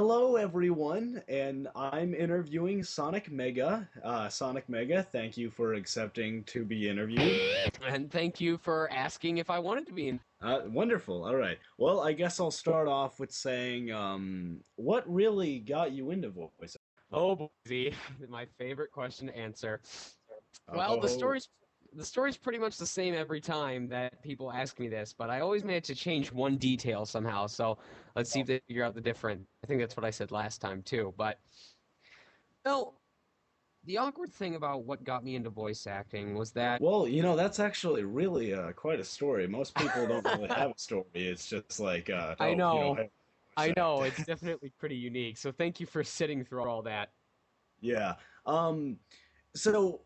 Hello, everyone, and I'm interviewing Sonic Mega. Sonic Mega, thank you for accepting to be interviewed. And thank you for asking if I wanted to be in. Wonderful. All right. Well, I guess I'll start off with saying, what really got you into voice? Oh, boy, my favorite question to answer. Well, the Oh, story's the story's pretty much the same every time that people ask me this, but I always manage to change one detail somehow. So let's see if they figure out the different. I think that's what I said last time too. But well, the awkward thing about what got me into voice acting was that well, that's actually really quite a story. Most people don't really have a story. It's just like, I know, hey, voice I act. know, it's definitely pretty unique. So thank you for sitting through all that. Yeah. So,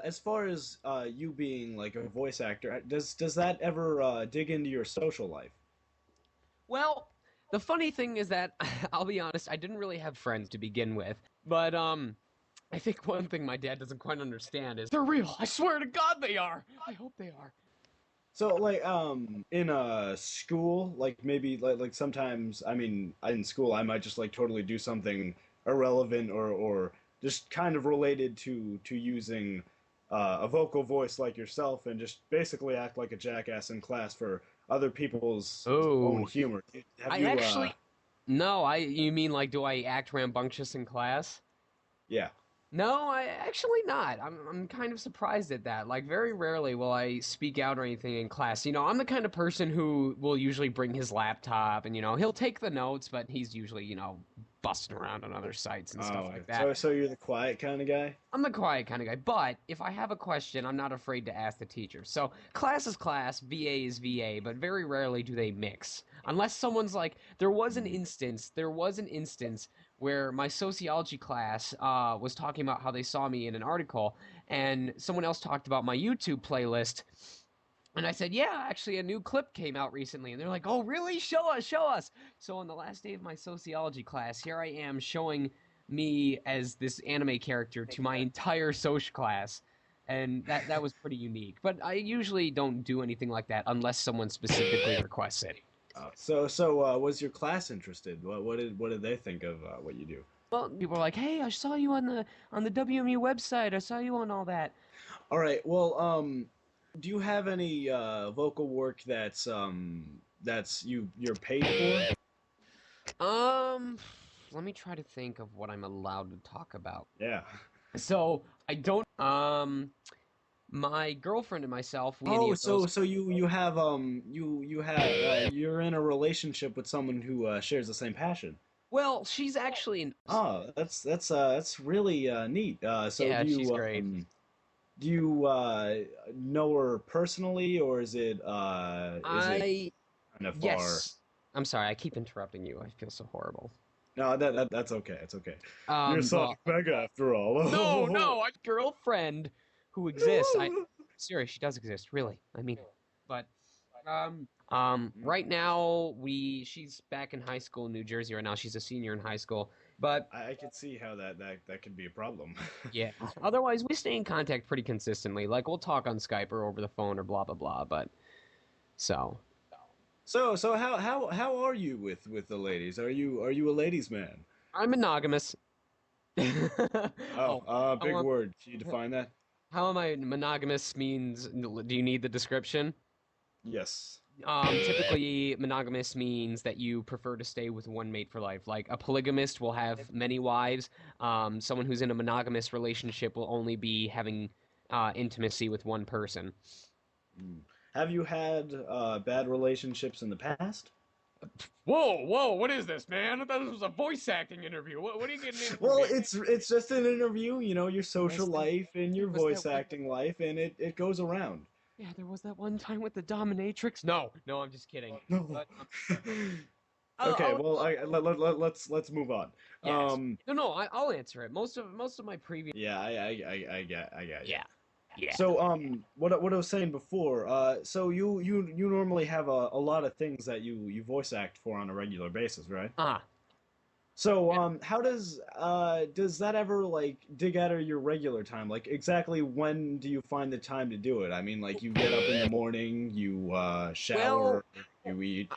as far as you being like a voice actor, does that ever dig into your social life? Well, the funny thing is that I'll be honest, I didn't really have friends to begin with. But I think one thing my dad doesn't quite understand is they're real. I swear to God they are. I hope they are. So, like, in school, like maybe like sometimes, I mean, in school, I might just like totally do something irrelevant or just kind of related to using a vocal voice like yourself and just basically act like a jackass in class for other people's own Oh, humor. Have I you, actually no, I you mean like do I act rambunctious in class? yeah. No, I actually not. I'm kind of surprised at that. Like very rarely will I speak out or anything in class. I'm the kind of person who will usually bring his laptop and he'll take the notes, but he's usually, busting around on other sites and stuff Oh, like that. so you're the quiet kind of guy? I'm the quiet kind of guy, but if I have a question, I'm not afraid to ask the teacher. So class is class, VA is VA, but very rarely do they mix. Unless someone's like, there was an instance where my sociology class was talking about how they saw me in an article, and someone else talked about my YouTube playlist. And I said, yeah, actually, a new clip came out recently. And they're like, oh, really? Show us, show us. So, on the last day of my sociology class, here I am showing me as this anime character to my entire social class. And that was pretty unique. But I usually don't do anything like that unless someone specifically requests it. Was your class interested? What did they think of what you do? Well, people are like, hey, I saw you on the WMU website. I saw you on all that. All right. Well, do you have any vocal work that's you're paid for? Um, Let me try to think of what I'm allowed to talk about. Yeah. So I don't. My girlfriend and myself, we any Oh, of those. so you're in a relationship with someone who shares the same passion. Well, she's actually in. Oh, that's really neat. So Yeah, she's great. do you know her personally, or is it I kind of far? Yes. I'm sorry. I keep interrupting you. I feel so horrible. No, that's okay. It's okay. You're Sonic Well, Mega after no, all. no, a girlfriend who exists. I serious. She does exist. Really. I mean, but right now she's back in high school in New Jersey right now. She's a senior in high school. But I could see how that could be a problem. yeah. Otherwise, we stay in contact pretty consistently. Like we'll talk on Skype or over the phone or blah blah blah. But so So how are you with the ladies? Are you a ladies' man? I'm monogamous. Oh, Oh, how big am, word. Can you define that? how am I monogamous means, do you need the description? Yes. Typically, monogamous means that you prefer to stay with one mate for life. Like a polygamist will have many wives. Someone who's in a monogamous relationship will only be having intimacy with one person. Mm. Have you had bad relationships in the past? Whoa, whoa, what is this, man? I thought this was a voice acting interview. What are you getting into Well, here? it's just an interview, your social Was that, life and there your was voice that one. acting life, and it goes around. Yeah, there was that one time with the dominatrix. No, no, I'm just kidding. No. But I'll, Okay, I'll, well, I'll let's move on. yes. No, no, I'll answer it. Most of my previous. Yeah, I got you. Yeah, yeah. So, what I was saying before, so you normally have a lot of things that you voice act for on a regular basis, right? Ah, So, yeah. how does that ever like dig out of your regular time? Like, exactly when do you find the time to do it? I mean, like, you get up in the morning, you Well, shower, you eat.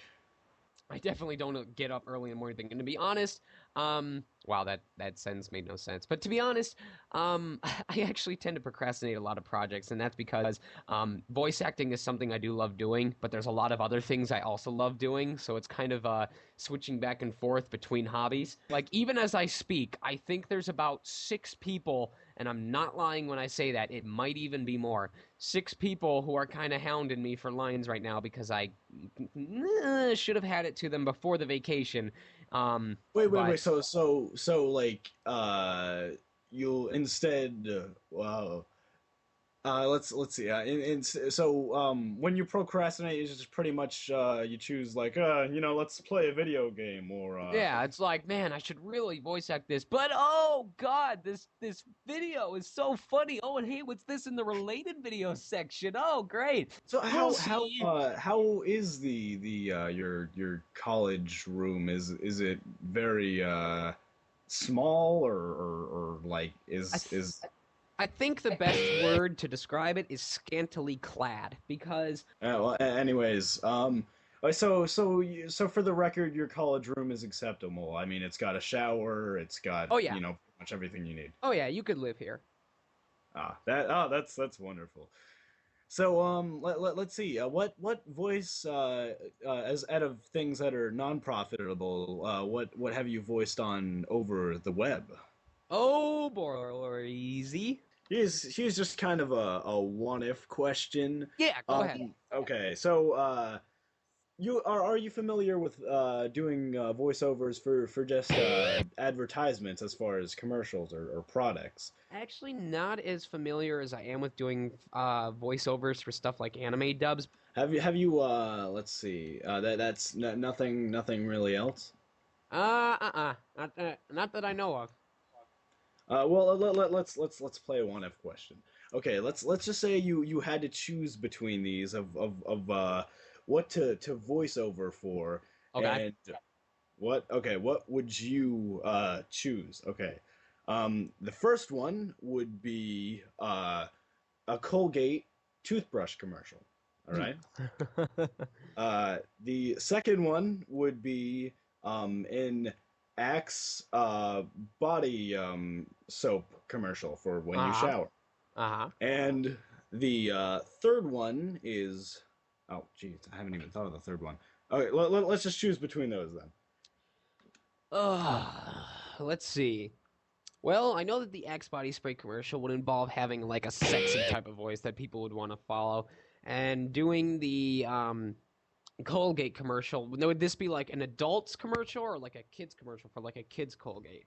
I definitely don't get up early in the morning. And to be honest, wow, that sentence made no sense. But to be honest, I actually tend to procrastinate a lot of projects, and that's because voice acting is something I do love doing, but there's a lot of other things I also love doing. So it's kind of switching back and forth between hobbies. Like even as I speak, I think there's about 6 people, and I'm not lying when I say that. It might even be more. 6 people who are kind of hounding me for lines right now because I should have had it to them before the vacation. Wait. But So like you'll instead wow. Let's see. So when you procrastinate, it's just pretty much you choose like let's play a video game or yeah, it's like, man, I should really voice act this. But oh god, this video is so funny. Oh, and hey, what's this in the related video section? Oh, great. So We'll see. how is the your college room? Is it very small or like I th- is I think the best word to describe it is scantily clad because well, anyways, so for the record, your college room is acceptable. I mean, it's got a shower, it's got, oh yeah. pretty much everything you need. Oh yeah, you could live here. That's wonderful. So let's see. What voice as out of things that are non-profitable, what have you voiced on over the web? Oh, boy, easy. Here's just kind of a one if question. Yeah, go ahead. Okay, so are you familiar with doing voiceovers for just advertisements as far as commercials or products? Actually, not as familiar as I am with doing voiceovers for stuff like anime dubs. Have you let's see that's nothing really else. Not that I know of. Well let's play a one if question. Okay, let's just say you had to choose between these of what to voice over for Okay. and what would you choose? Okay. The first one would be a Colgate toothbrush commercial. All right. The second one would be an Axe body soap commercial for when you Uh-huh. shower. Uh-huh. And the third one is oh geez, I haven't even thought of the third one. Okay, let's just choose between those then. Let's see. Well, I know that the Axe body spray commercial would involve having like a sexy type of voice that people would want to follow, and doing the Colgate commercial. Would this be like an adults commercial or like a kids commercial for like a kids Colgate?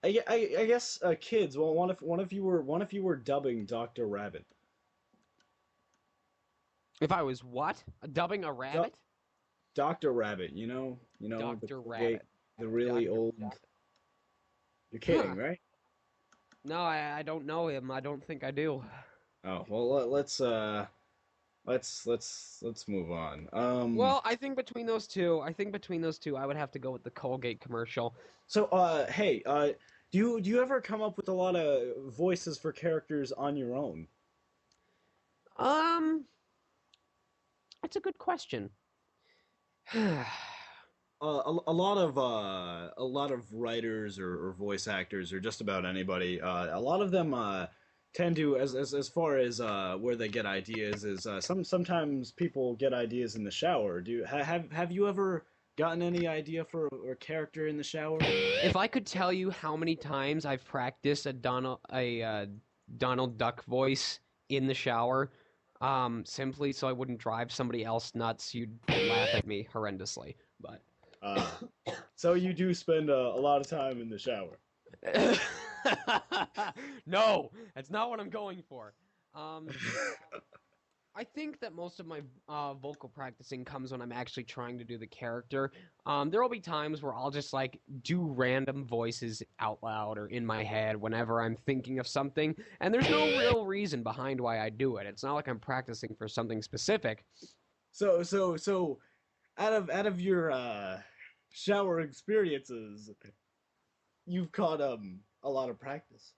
I guess kids. Well, one if you were dubbing Doctor Rabbit. If I was what? Dubbing a Du- rabbit? Doctor Rabbit. You know the Doctor Colgate, Rabbit. the really Doctor old. Rabbit. You're kidding, Huh. right? No, I don't know him. I don't think I do. Oh well, let's move on. Well, I think between those two, I would have to go with the Colgate commercial. So hey, do you ever come up with a lot of voices for characters on your own? Um, that's a good question. A lot of writers or voice actors or just about anybody, a lot of them tend to as far as where they get ideas is sometimes people get ideas in the shower. Have you ever gotten any idea for a character in the shower? If I could tell you how many times I've practiced Donald Duck voice in the shower, simply so I wouldn't drive somebody else nuts, you'd laugh at me horrendously. But Uh, so you do spend a lot of time in the shower. no, that's not what I'm going for. Um, I think that most of my vocal practicing comes when I'm actually trying to do the character. There will be times where I'll just like do random voices out loud or in my head whenever I'm thinking of something, and there's no real reason behind why I do it. It's not like I'm practicing for something specific. So out of your shower experiences, you've caught a lot of practice.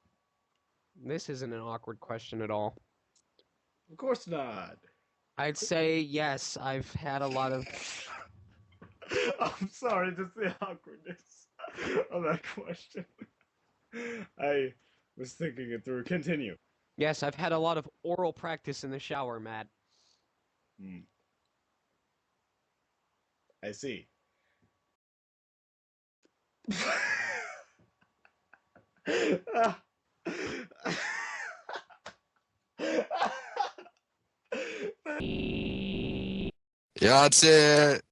This isn't an awkward question at all. Of course not. I'd say yes. I've had a lot of. I'm sorry, just the awkwardness of that question. I was thinking it through. Continue. Yes, I've had a lot of oral practice in the shower, Matt. Hmm, I see. YATZEE!